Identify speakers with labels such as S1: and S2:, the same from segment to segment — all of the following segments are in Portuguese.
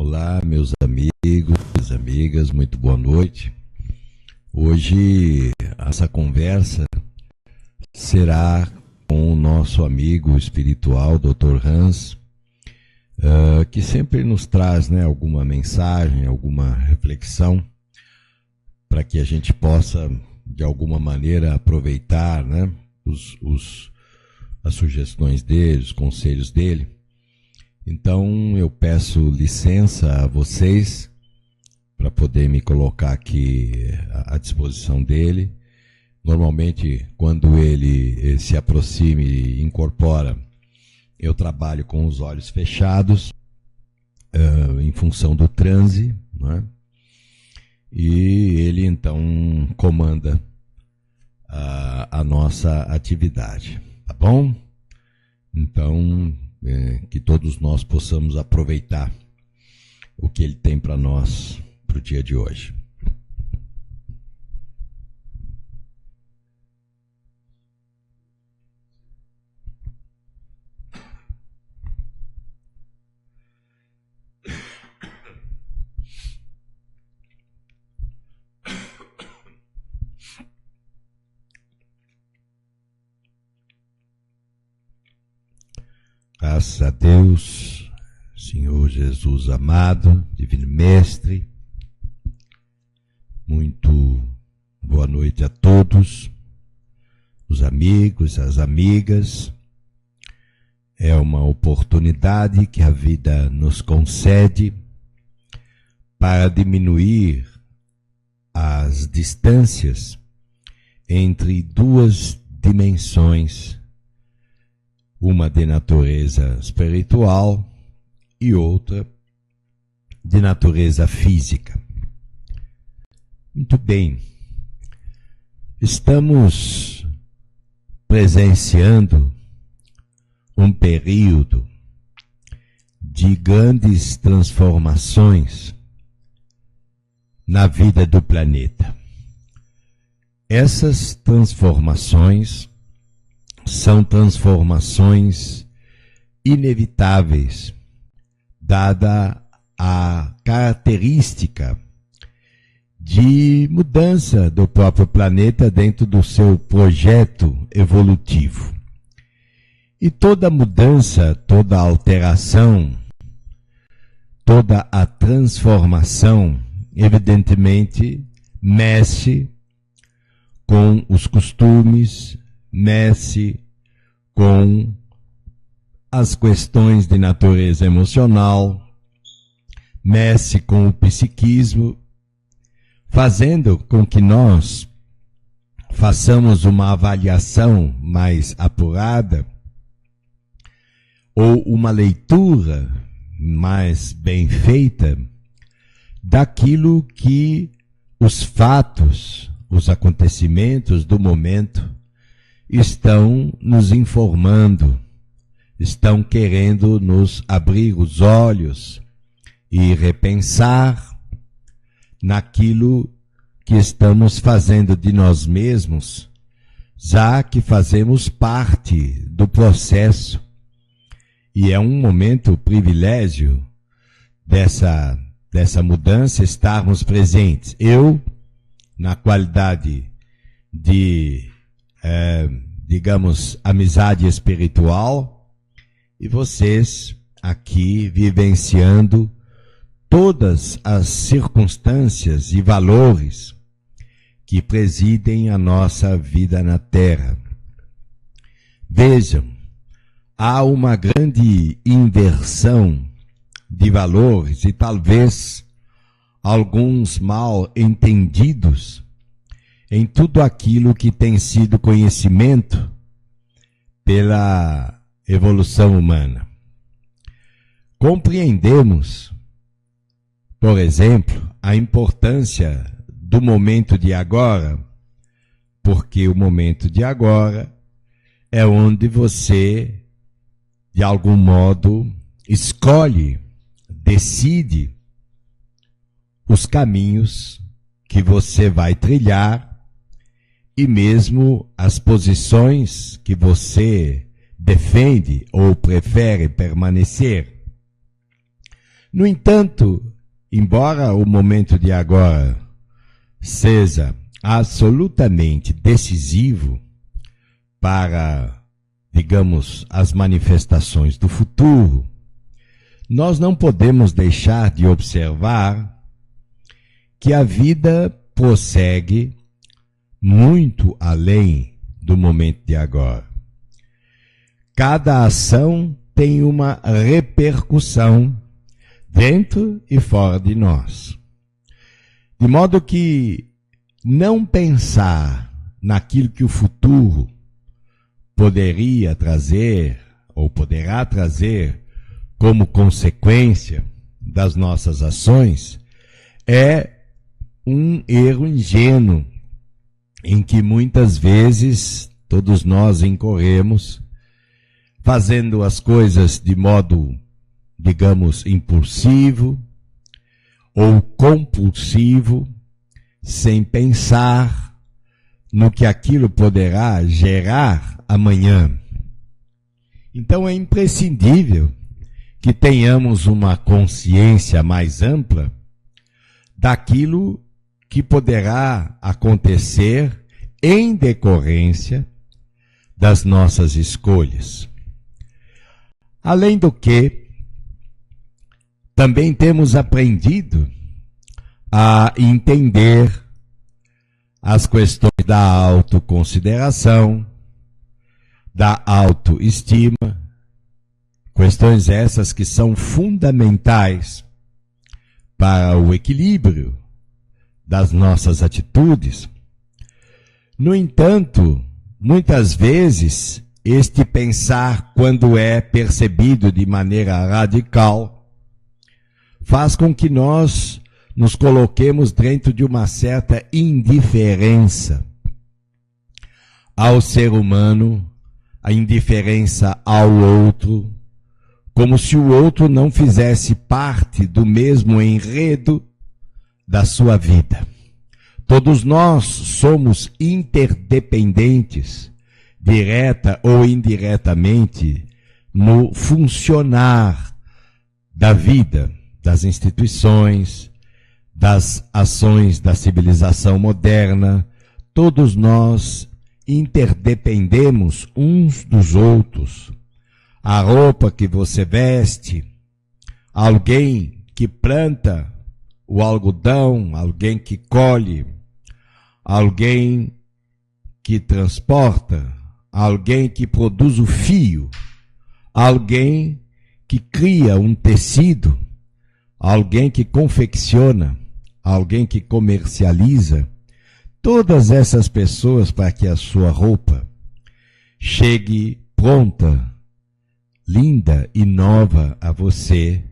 S1: Olá, meus amigos, amigas, muito boa noite. Hoje, essa conversa será com o nosso amigo espiritual, Dr. Hans, que sempre nos traz, alguma mensagem, alguma reflexão, para que a gente possa, de alguma maneira, aproveitar as sugestões dele, os conselhos dele. Então, eu peço licença a vocês para poder me colocar aqui à disposição dele. Normalmente, quando ele se aproxima e incorpora, eu trabalho com os olhos fechados, em função do transe, né? E ele, então, comanda a nossa atividade, tá bom? Então, que todos nós possamos aproveitar o que ele tem para nós para o dia de hoje. Graças a Deus, Senhor Jesus amado, Divino Mestre, muito boa noite a todos, os amigos, as amigas. É uma oportunidade que a vida nos concede para diminuir as distâncias entre duas dimensões, uma de natureza espiritual e outra de natureza física. Muito bem, estamos presenciando um período de grandes transformações na vida do planeta. Essas transformações são transformações inevitáveis, dada a característica de mudança do próprio planeta dentro do seu projeto evolutivo. E toda mudança, toda alteração, toda a transformação, evidentemente, mexe com os costumes, mexe com as questões de natureza emocional, mexe com o psiquismo, fazendo com que nós façamos uma avaliação mais apurada ou uma leitura mais bem feita daquilo que os fatos, os acontecimentos do momento estão nos informando, estão querendo nos abrir os olhos e repensar naquilo que estamos fazendo de nós mesmos, já que fazemos parte do processo. E é um momento privilégio dessa mudança estarmos presentes. Eu, na qualidade de amizade espiritual, e vocês aqui vivenciando todas as circunstâncias e valores que presidem a nossa vida na Terra. Vejam, há uma grande inversão de valores e talvez alguns mal entendidos em tudo aquilo que tem sido conhecimento pela evolução humana. Compreendemos, por exemplo, a importância do momento de agora, porque o momento de agora é onde você, de algum modo, escolhe, decide os caminhos que você vai trilhar e mesmo as posições que você defende ou prefere permanecer. No entanto, embora o momento de agora seja absolutamente decisivo para, digamos, as manifestações do futuro, nós não podemos deixar de observar que a vida prossegue muito além do momento de agora. Cada ação tem uma repercussão dentro e fora de nós. De modo que não pensar naquilo que o futuro poderia trazer ou poderá trazer como consequência das nossas ações é um erro ingênuo em que muitas vezes todos nós incorremos, fazendo as coisas de modo, digamos, impulsivo ou compulsivo, sem pensar no que aquilo poderá gerar amanhã. Então é imprescindível que tenhamos uma consciência mais ampla daquilo que poderá acontecer em decorrência das nossas escolhas. Além do que, também temos aprendido a entender as questões da autoconsideração, da autoestima, questões essas que são fundamentais para o equilíbrio das nossas atitudes. No entanto, muitas vezes, este pensar, quando é percebido de maneira radical, faz com que nós nos coloquemos dentro de uma certa indiferença ao ser humano, a indiferença ao outro, como se o outro não fizesse parte do mesmo enredo da sua vida. Todos nós somos interdependentes, direta ou indiretamente, no funcionar da vida, das instituições, das ações da civilização moderna. Todos nós interdependemos uns dos outros. A roupa que você veste, alguém que planta o algodão, alguém que colhe, alguém que transporta, alguém que produz o fio, alguém que cria um tecido, alguém que confecciona, alguém que comercializa. Todas essas pessoas, para que a sua roupa chegue pronta, linda e nova a você,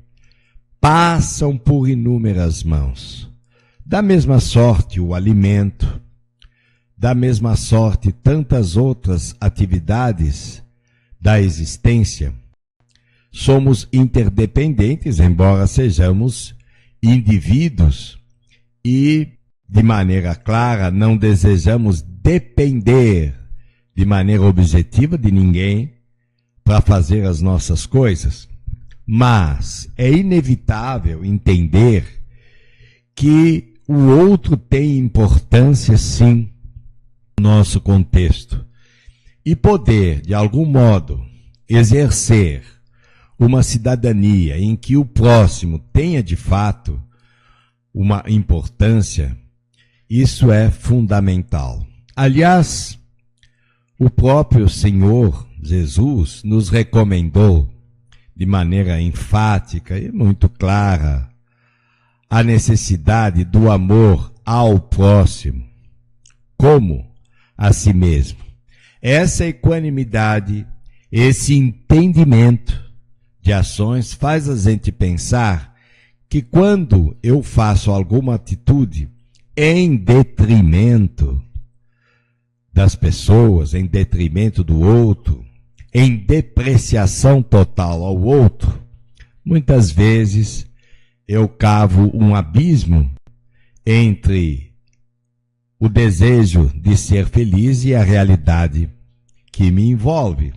S1: passam por inúmeras mãos. Da mesma sorte o alimento, da mesma sorte tantas outras atividades da existência. Somos interdependentes, embora sejamos indivíduos, e de maneira clara não desejamos depender de maneira objetiva de ninguém para fazer as nossas coisas. Mas é inevitável entender que o outro tem importância, sim, no nosso contexto. E poder, de algum modo, exercer uma cidadania em que o próximo tenha, de fato, uma importância, isso é fundamental. Aliás, o próprio Senhor Jesus nos recomendou, de maneira enfática e muito clara, a necessidade do amor ao próximo, como a si mesmo. Essa equanimidade, esse entendimento de ações faz a gente pensar que quando eu faço alguma atitude em detrimento das pessoas, em detrimento do outro, em depreciação total ao outro, muitas vezes eu cavo um abismo entre o desejo de ser feliz e a realidade que me envolve.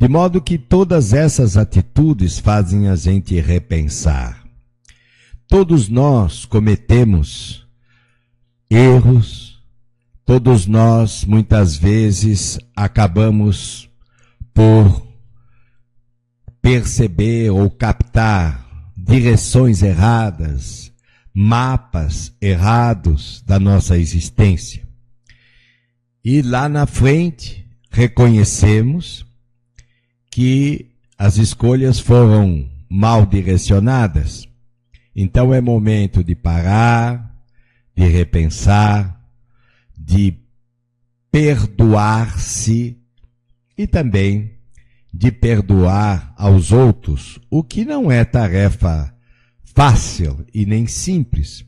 S1: De modo que todas essas atitudes fazem a gente repensar. Todos nós cometemos erros, todos nós muitas vezes acabamos por perceber ou captar direções erradas, mapas errados da nossa existência. E lá na frente reconhecemos que as escolhas foram mal direcionadas. Então é momento de parar, de repensar, de perdoar-se e também de perdoar aos outros, o que não é tarefa fácil e nem simples,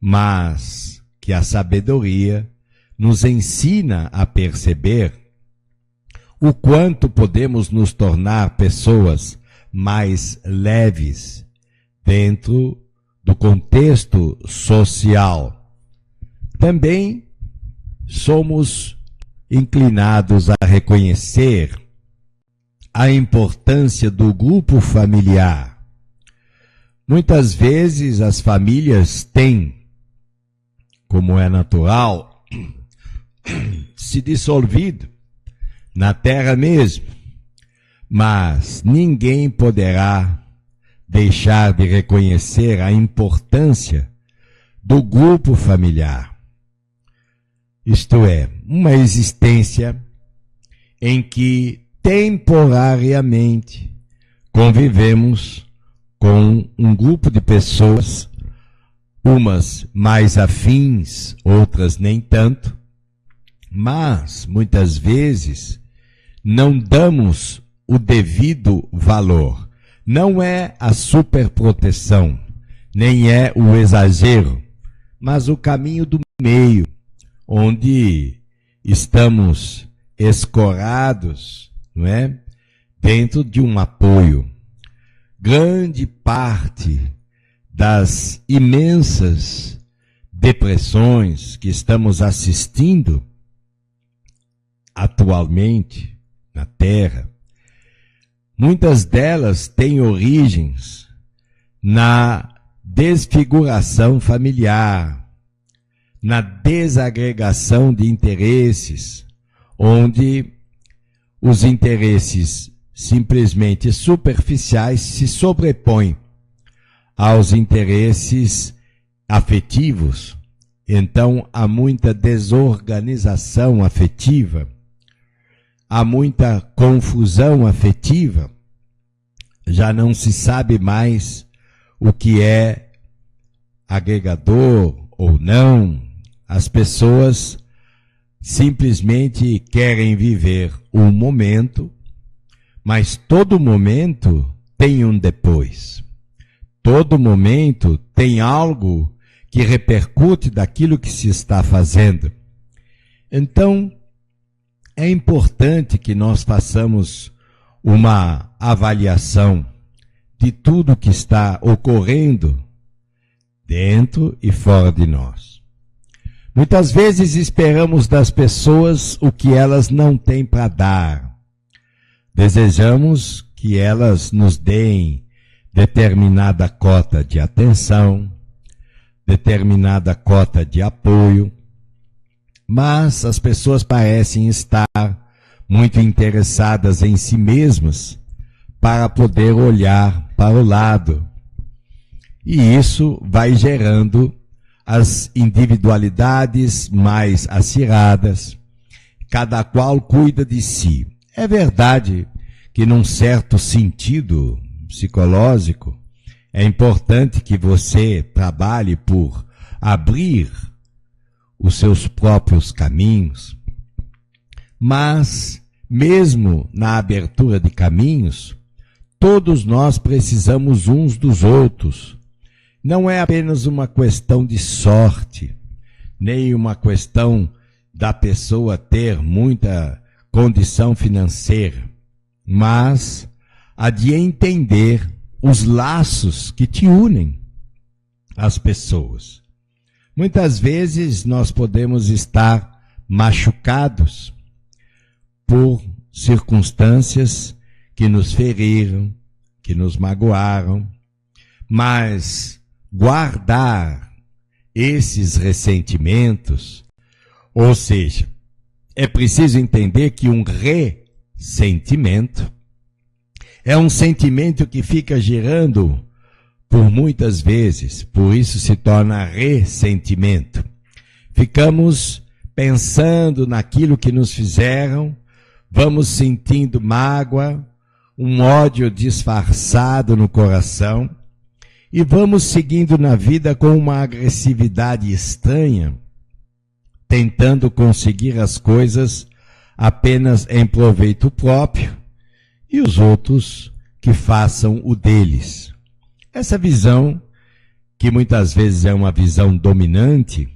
S1: mas que a sabedoria nos ensina a perceber o quanto podemos nos tornar pessoas mais leves dentro do contexto social. Também somos inclinados a reconhecer a importância do grupo familiar. Muitas vezes as famílias têm, como é natural, se dissolvido na terra mesmo, mas ninguém poderá deixar de reconhecer a importância do grupo familiar. Isto é, uma existência em que temporariamente convivemos com um grupo de pessoas, umas mais afins, outras nem tanto, mas muitas vezes não damos o devido valor. Não é a superproteção, nem é o exagero, mas o caminho do meio, onde estamos escorados, não é? Dentro de um apoio. Grande parte das imensas depressões que estamos assistindo atualmente na Terra, muitas delas têm origens na desfiguração familiar, na desagregação de interesses, onde os interesses simplesmente superficiais se sobrepõem aos interesses afetivos. Então há muita desorganização afetiva, há muita confusão afetiva, já não se sabe mais o que é agregador ou não. As pessoas simplesmente querem viver um momento, mas todo momento tem um depois. Todo momento tem algo que repercute daquilo que se está fazendo. Então, é importante que nós façamos uma avaliação de tudo que está ocorrendo dentro e fora de nós. Muitas vezes esperamos das pessoas o que elas não têm para dar. Desejamos que elas nos deem determinada cota de atenção, determinada cota de apoio, mas as pessoas parecem estar muito interessadas em si mesmas para poder olhar para o lado. E isso vai gerando as individualidades mais aciradas, cada qual cuida de si. É verdade que, num certo sentido psicológico, é importante que você trabalhe por abrir os seus próprios caminhos, mas, mesmo na abertura de caminhos, todos nós precisamos uns dos outros. Não é apenas uma questão de sorte, nem uma questão da pessoa ter muita condição financeira, mas a de entender os laços que te unem às pessoas. Muitas vezes nós podemos estar machucados por circunstâncias que nos feriram, que nos magoaram, mas guardar esses ressentimentos, ou seja, é preciso entender que um ressentimento é um sentimento que fica girando por muitas vezes, por isso se torna ressentimento. Ficamos pensando naquilo que nos fizeram, vamos sentindo mágoa, um ódio disfarçado no coração e vamos seguindo na vida com uma agressividade estranha, tentando conseguir as coisas apenas em proveito próprio e os outros que façam o deles. Essa visão, que muitas vezes é uma visão dominante,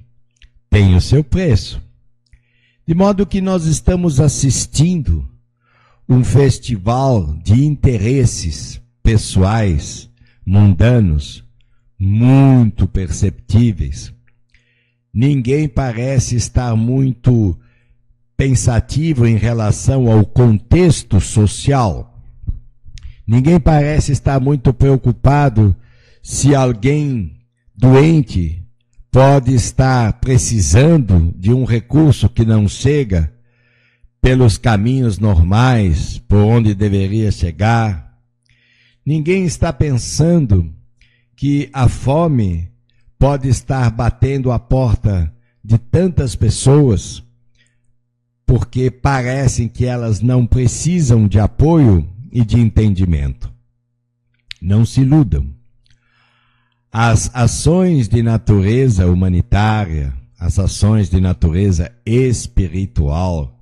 S1: tem o seu preço. De modo que nós estamos assistindo um festival de interesses pessoais, mundanos, muito perceptíveis. Ninguém parece estar muito pensativo em relação ao contexto social. Ninguém parece estar muito preocupado se alguém doente pode estar precisando de um recurso que não chega pelos caminhos normais, por onde deveria chegar. Ninguém está pensando que a fome pode estar batendo a porta de tantas pessoas, porque parecem que elas não precisam de apoio e de entendimento. Não se iludam. As ações de natureza humanitária, as ações de natureza espiritual,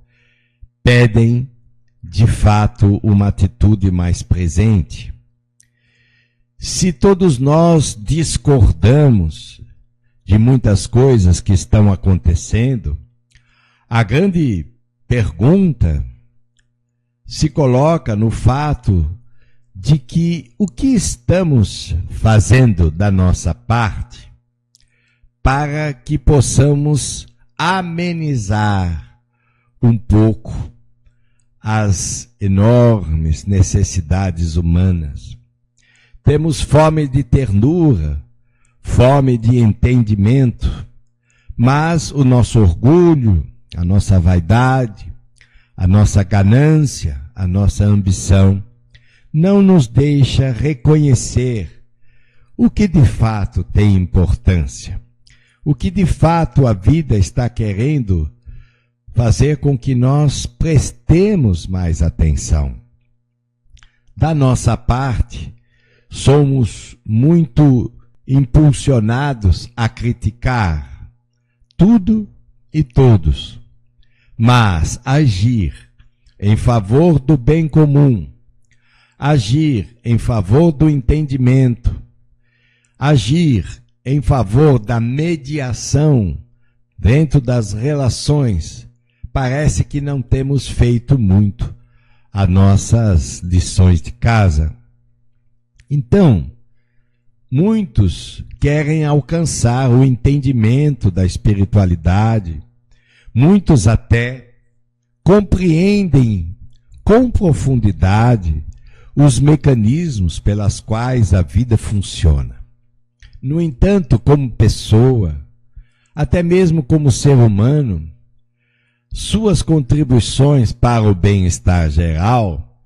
S1: pedem, de fato, uma atitude mais presente. Se todos nós discordamos de muitas coisas que estão acontecendo, a grande pergunta se coloca no fato de que o que estamos fazendo da nossa parte para que possamos amenizar um pouco as enormes necessidades humanas. Temos fome de ternura, fome de entendimento, mas o nosso orgulho, a nossa vaidade, a nossa ganância, a nossa ambição, não nos deixa reconhecer o que de fato tem importância, o que de fato a vida está querendo fazer com que nós prestemos mais atenção. Da nossa parte, somos muito impulsionados a criticar tudo e todos, mas agir em favor do bem comum, agir em favor do entendimento, agir em favor da mediação dentro das relações, parece que não temos feito muito as nossas lições de casa. Então, muitos querem alcançar o entendimento da espiritualidade, muitos até compreendem com profundidade os mecanismos pelas quais a vida funciona. No entanto, como pessoa, até mesmo como ser humano, suas contribuições para o bem-estar geral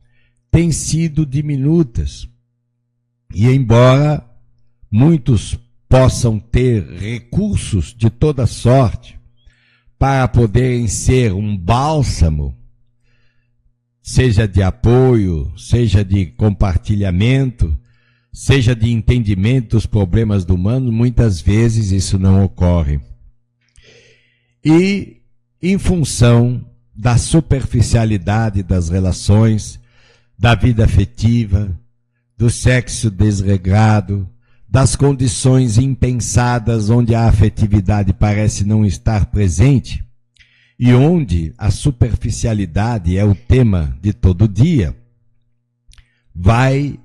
S1: têm sido diminutas. E embora muitos possam ter recursos de toda sorte para poderem ser um bálsamo, seja de apoio, seja de compartilhamento, seja de entendimento dos problemas do humano, muitas vezes isso não ocorre. E, em função da superficialidade das relações, da vida afetiva, do sexo desregrado, das condições impensadas onde a afetividade parece não estar presente e onde a superficialidade é o tema de todo dia, vai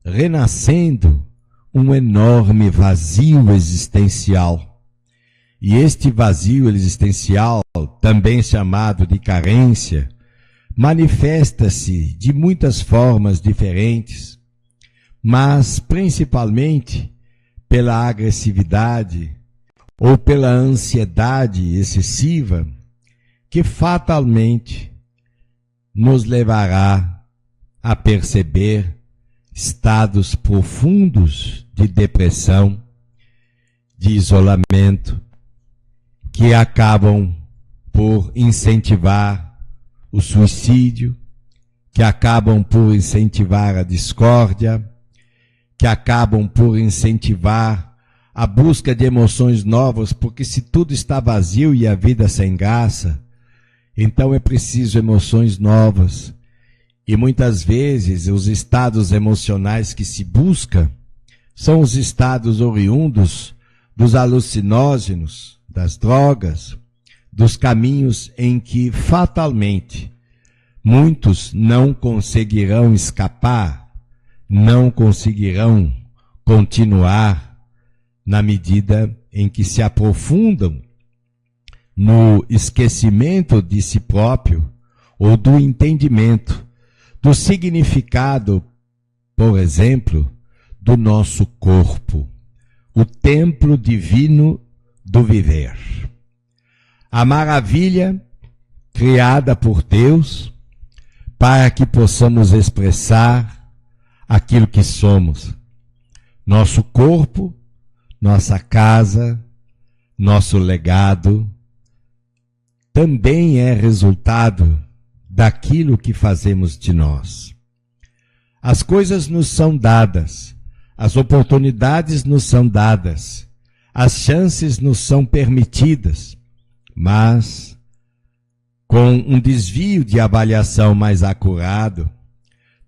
S1: renascendo um enorme vazio existencial. E este vazio existencial, também chamado de carência, manifesta-se de muitas formas diferentes, mas principalmente pela agressividade ou pela ansiedade excessiva, que fatalmente nos levará a perceber estados profundos de depressão, de isolamento, que acabam por incentivar o suicídio, que acabam por incentivar a discórdia, que acabam por incentivar a busca de emoções novas, porque se tudo está vazio e a vida sem graça, então é preciso emoções novas. E muitas vezes os estados emocionais que se busca são os estados oriundos dos alucinógenos, das drogas, dos caminhos em que fatalmente muitos não conseguirão escapar, não conseguirão continuar na medida em que se aprofundam no esquecimento de si próprio ou do entendimento do significado, por exemplo, do nosso corpo, o templo divino do viver. A maravilha criada por Deus para que possamos expressar aquilo que somos. Nosso corpo, nossa casa, nosso legado, também é resultado daquilo que fazemos de nós. As coisas nos são dadas, as oportunidades nos são dadas, as chances nos são permitidas, mas com um desvio de avaliação mais acurado,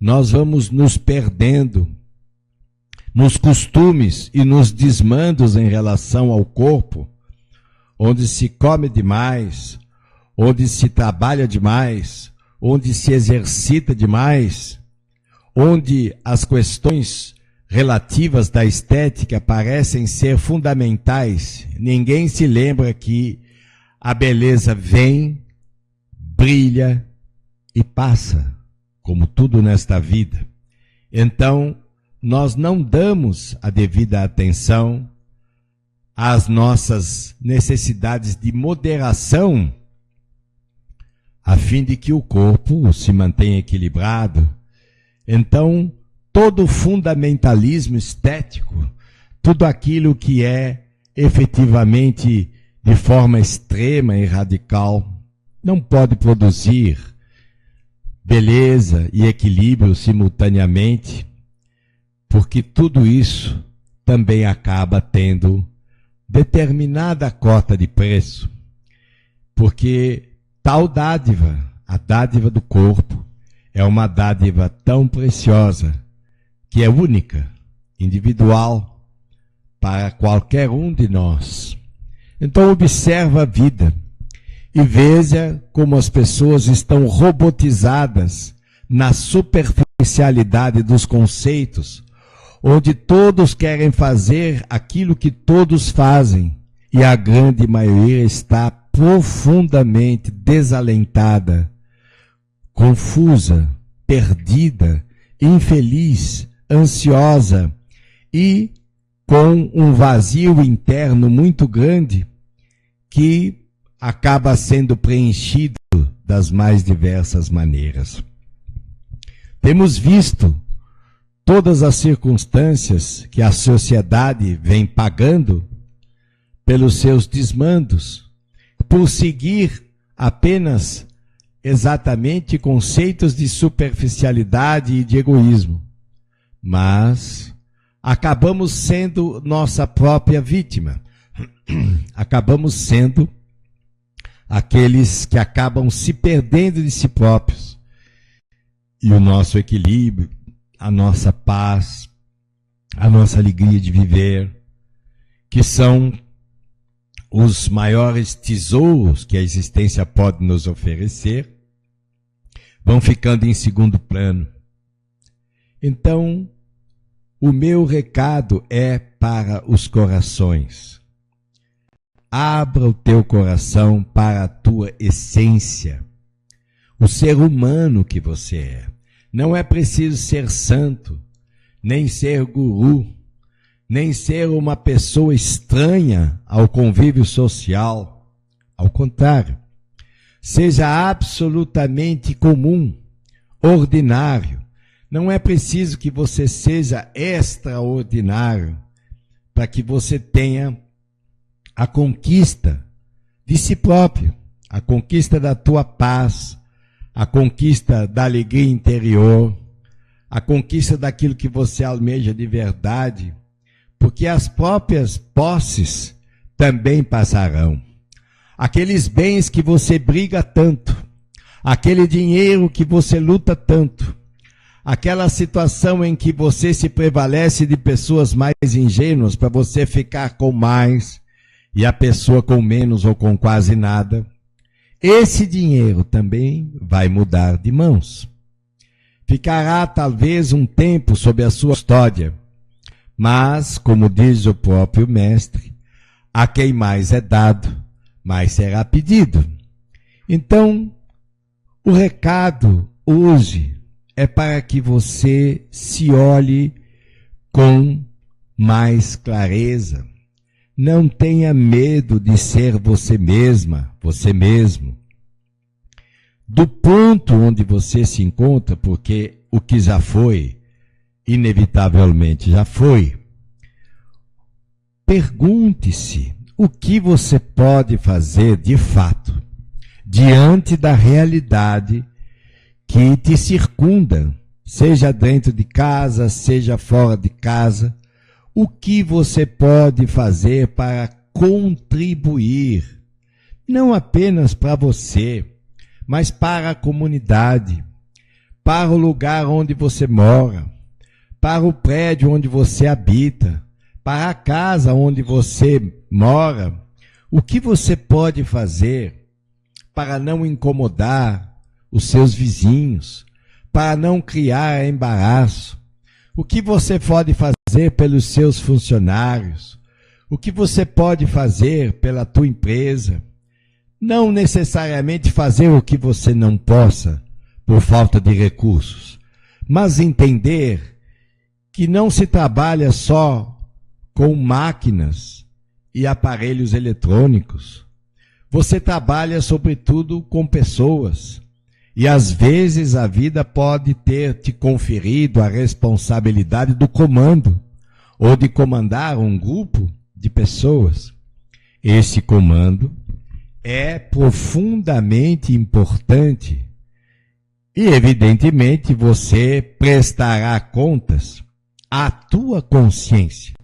S1: nós vamos nos perdendo nos costumes e nos desmandos em relação ao corpo, onde se come demais, onde se trabalha demais, onde se exercita demais, onde as questões relativas da estética parecem ser fundamentais. Ninguém se lembra que a beleza vem, brilha e passa, como tudo nesta vida. Então, nós não damos a devida atenção às nossas necessidades de moderação, a fim de que o corpo se mantenha equilibrado. Então, todo o fundamentalismo estético, tudo aquilo que é efetivamente de forma extrema e radical, não pode produzir beleza e equilíbrio simultaneamente, porque tudo isso também acaba tendo determinada cota de preço, porque tal dádiva, a dádiva do corpo, é uma dádiva tão preciosa, que é única, individual, para qualquer um de nós. Então observa a vida e veja como as pessoas estão robotizadas na superficialidade dos conceitos, onde todos querem fazer aquilo que todos fazem, e a grande maioria está profundamente desalentada, confusa, perdida, infeliz, ansiosa e com um vazio interno muito grande que acaba sendo preenchido das mais diversas maneiras. Temos visto todas as circunstâncias que a sociedade vem pagando pelos seus desmandos, por seguir apenas exatamente conceitos de superficialidade e de egoísmo. Mas acabamos sendo nossa própria vítima. Acabamos sendo aqueles que acabam se perdendo de si próprios. E o nosso equilíbrio, a nossa paz, a nossa alegria de viver, que são os maiores tesouros que a existência pode nos oferecer, vão ficando em segundo plano. Então, o meu recado é para os corações. Abra o teu coração para a tua essência. o ser humano que você é. Não é preciso ser santo, nem ser guru, nem ser uma pessoa estranha ao convívio social. Ao contrário, seja absolutamente comum, ordinário. Não é preciso que você seja extraordinário para que você tenha a conquista de si próprio, a conquista da tua paz, a conquista da alegria interior, a conquista daquilo que você almeja de verdade, porque as próprias posses também passarão. Aqueles bens que você briga tanto, aquele dinheiro que você luta tanto, aquela situação em que você se prevalece de pessoas mais ingênuas para você ficar com mais e a pessoa com menos ou com quase nada, esse dinheiro também vai mudar de mãos. Ficará talvez um tempo sob a sua custódia, mas, como diz o próprio mestre, a quem mais é dado, mais será pedido. Então, o recado hoje é para que você se olhe com mais clareza. Não tenha medo de ser você mesma, você mesmo. Do ponto onde você se encontra, porque o que já foi, inevitavelmente já foi, pergunte-se o que você pode fazer de fato, diante da realidade que te circunda, seja dentro de casa, seja fora de casa. O que você pode fazer para contribuir, não apenas para você, mas para a comunidade, para o lugar onde você mora, para o prédio onde você habita, para a casa onde você mora? O que você pode fazer para não incomodar os seus vizinhos, para não criar embaraço? O que você pode fazer pelos seus funcionários? O que você pode fazer pela tua empresa? Não necessariamente fazer o que você não possa por falta de recursos, mas entender que não se trabalha só com máquinas e aparelhos eletrônicos. Você trabalha sobretudo com pessoas. E às vezes a vida pode ter te conferido a responsabilidade do comando, ou de comandar um grupo de pessoas. Esse comando é profundamente importante e, evidentemente, você prestará contas à tua consciência,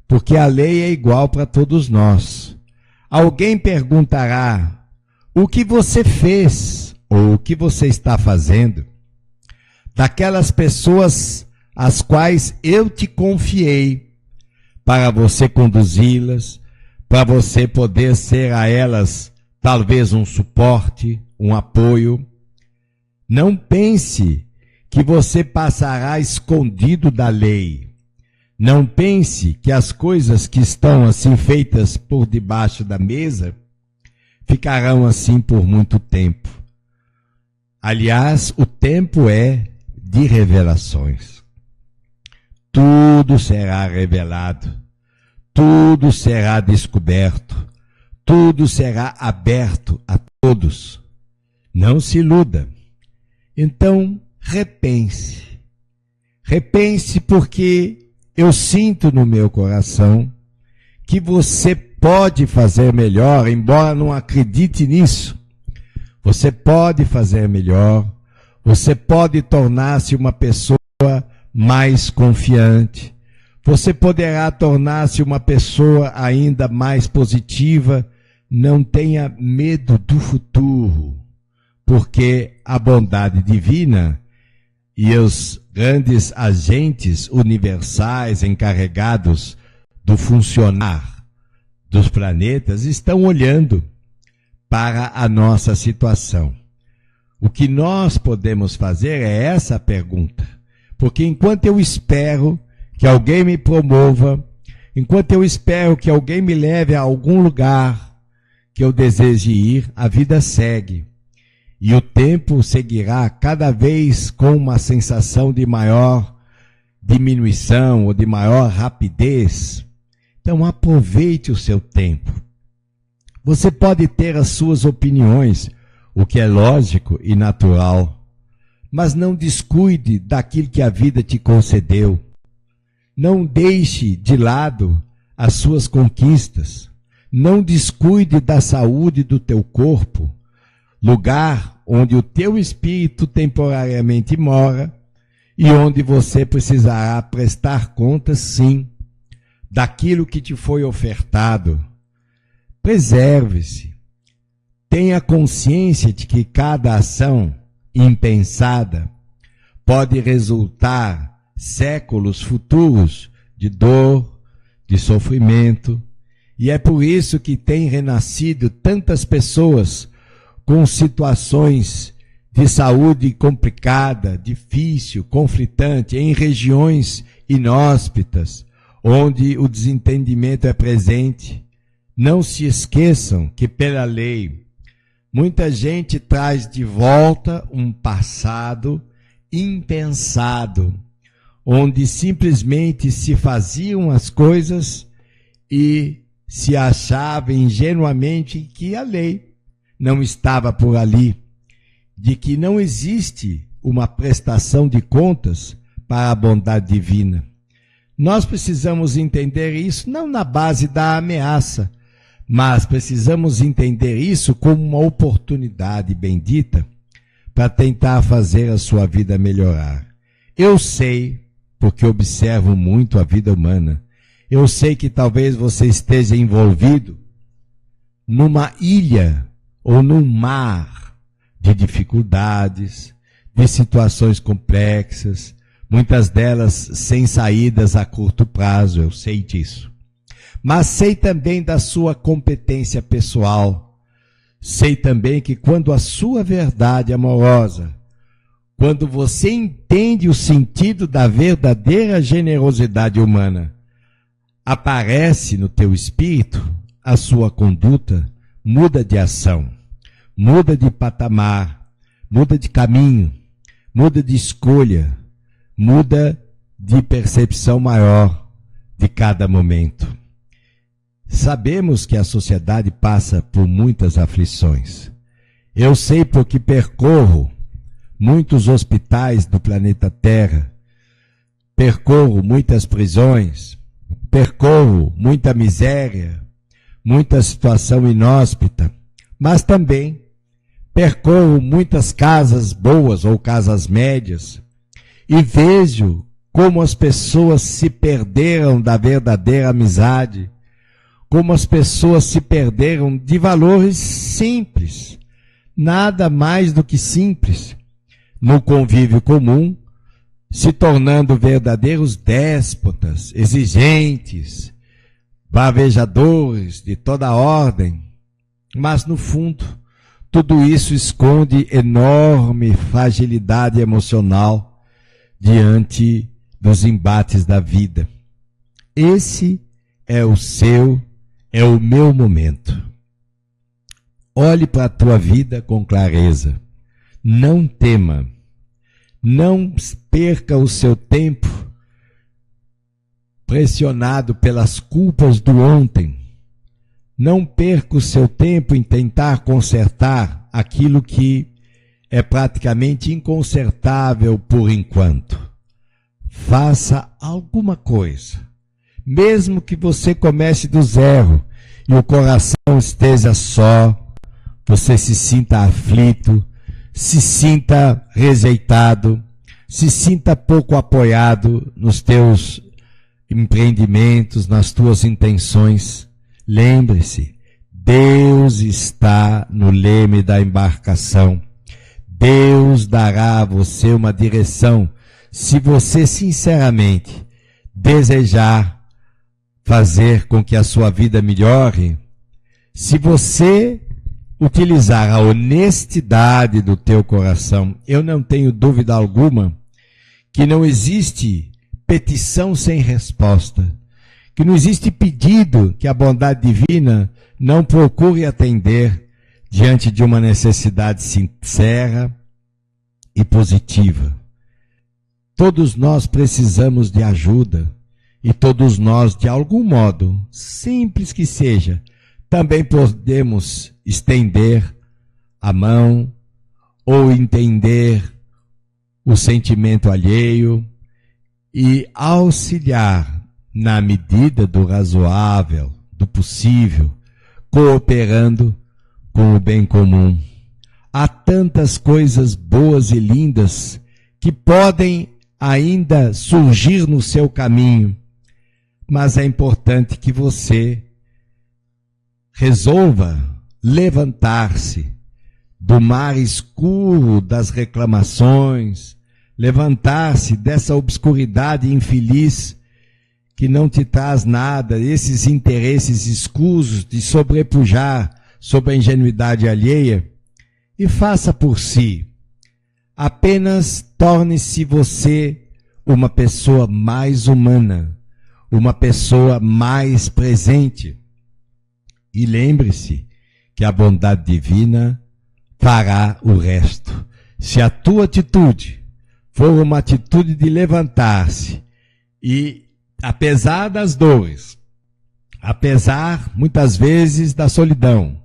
S1: porque a lei é igual para todos nós. Alguém perguntará o que você fez ou o que você está fazendo daquelas pessoas às quais eu te confiei para você conduzi-las, para você poder ser a elas talvez um suporte, um apoio. Não pense que você passará escondido da lei. Não pense que as coisas que estão assim feitas por debaixo da mesa ficarão assim por muito tempo. Aliás, o tempo é de revelações. Tudo será revelado, tudo será descoberto, tudo será aberto a todos. Não se iluda. Então, repense. Repense, porque eu sinto no meu coração que você pode fazer melhor, embora não acredite nisso. Você pode fazer melhor, você pode tornar-se uma pessoa mais confiante, você poderá tornar-se uma pessoa ainda mais positiva. Não tenha medo do futuro, porque a bondade divina e os grandes agentes universais encarregados do funcionar dos planetas estão olhando para a nossa situação. O que nós podemos fazer é essa pergunta, porque enquanto eu espero que alguém me promova, enquanto eu espero que alguém me leve a algum lugar que eu deseje ir, a vida segue. e o tempo seguirá cada vez com uma sensação de maior diminuição ou de maior rapidez. Então aproveite o seu tempo. Você pode ter as suas opiniões, o que é lógico e natural, mas não descuide daquilo que a vida te concedeu. Não deixe de lado as suas conquistas. Não descuide da saúde do teu corpo, lugar onde o teu espírito temporariamente mora e onde você precisará prestar contas, sim, daquilo que te foi ofertado. Preserve-se. Tenha consciência de que cada ação impensada pode resultar séculos futuros de dor, de sofrimento, e é por isso que tem renascido tantas pessoas com situações de saúde complicada, difícil, conflitante, em regiões inóspitas, onde o desentendimento é presente. Não se esqueçam que, pela lei, muita gente traz de volta um passado impensado, onde simplesmente se faziam as coisas e se achava ingenuamente que a lei não estava por ali, de que não existe uma prestação de contas para a bondade divina. Nós precisamos entender isso não na base da ameaça, mas precisamos entender isso como uma oportunidade bendita para tentar fazer a sua vida melhorar. Eu sei, porque observo muito a vida humana, eu sei que talvez você esteja envolvido numa ilha ou num mar de dificuldades, de situações complexas, muitas delas sem saídas a curto prazo, eu sei disso. Mas sei também da sua competência pessoal. Sei também que quando a sua verdade amorosa, quando você entende o sentido da verdadeira generosidade humana, aparece no teu espírito, a sua conduta muda de ação, muda de patamar, muda de caminho, muda de escolha, muda de percepção maior de cada momento. Sabemos que a sociedade passa por muitas aflições. Eu sei porque percorro muitos hospitais do planeta Terra, percorro muitas prisões, percorro muita miséria, muita situação inóspita, mas também percorro muitas casas boas ou casas médias e vejo como as pessoas se perderam da verdadeira amizade, como as pessoas se perderam de valores simples, nada mais do que simples, no convívio comum, se tornando verdadeiros déspotas, exigentes, bravejadores de toda ordem. Mas, no fundo, tudo isso esconde enorme fragilidade emocional diante dos embates da vida. Esse é o meu momento. Olhe para a tua vida com clareza. Não tema. Não perca o seu tempo pressionado pelas culpas do ontem. Não perca o seu tempo em tentar consertar aquilo que é praticamente inconsertável por enquanto. Faça alguma coisa. Mesmo que você comece do zero e o coração esteja só, você se sinta aflito, se sinta rejeitado, se sinta pouco apoiado nos teus empreendimentos, nas tuas intenções. Lembre-se, Deus está no leme da embarcação. Deus dará a você uma direção, se você sinceramente desejar fazer com que a sua vida melhore, se você utilizar a honestidade do teu coração. Eu não tenho dúvida alguma que não existe petição sem resposta, que não existe pedido que a bondade divina não procure atender diante de uma necessidade sincera e positiva. Todos nós precisamos de ajuda e todos nós, de algum modo, simples que seja, também podemos estender a mão ou entender o sentimento alheio e auxiliar na medida do razoável, do possível, cooperando com o bem comum. Há tantas coisas boas e lindas que podem ainda surgir no seu caminho, mas é importante que você resolva levantar-se do mar escuro das reclamações, levantar-se dessa obscuridade infeliz que não te traz nada, esses interesses escusos de sobrepujar sobre a ingenuidade alheia, e faça por si. Apenas torne-se você uma pessoa mais humana, uma pessoa mais presente. E lembre-se que a bondade divina fará o resto. Se a tua atitude for uma atitude de levantar-se e, apesar das dores, apesar muitas vezes da solidão,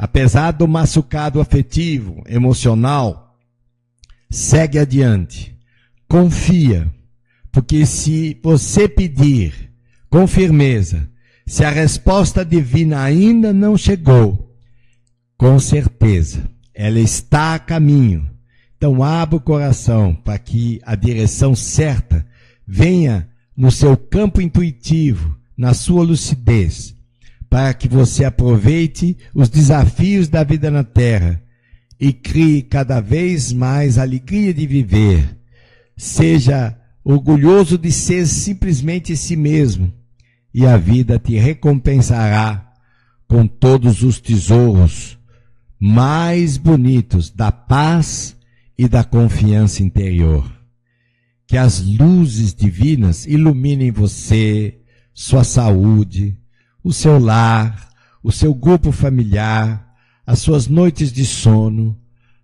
S1: apesar do machucado afetivo, emocional, segue adiante, confia, porque se você pedir com firmeza, se a resposta divina ainda não chegou, com certeza ela está a caminho. Então abra o coração para que a direção certa venha no seu campo intuitivo, na sua lucidez, para que você aproveite os desafios da vida na Terra e crie cada vez mais alegria de viver. Seja orgulhoso de ser simplesmente si mesmo, e a vida te recompensará com todos os tesouros mais bonitos da paz e da confiança interior. Que as luzes divinas iluminem você, sua saúde, o seu lar, o seu grupo familiar, as suas noites de sono,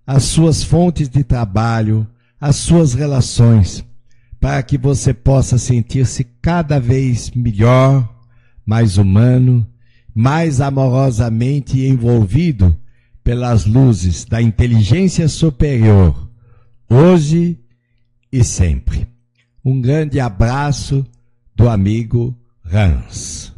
S1: as suas fontes de trabalho, as suas relações, para que você possa sentir-se cada vez melhor, mais humano, mais amorosamente envolvido pelas luzes da inteligência superior, hoje e sempre. Um grande abraço do amigo Hans.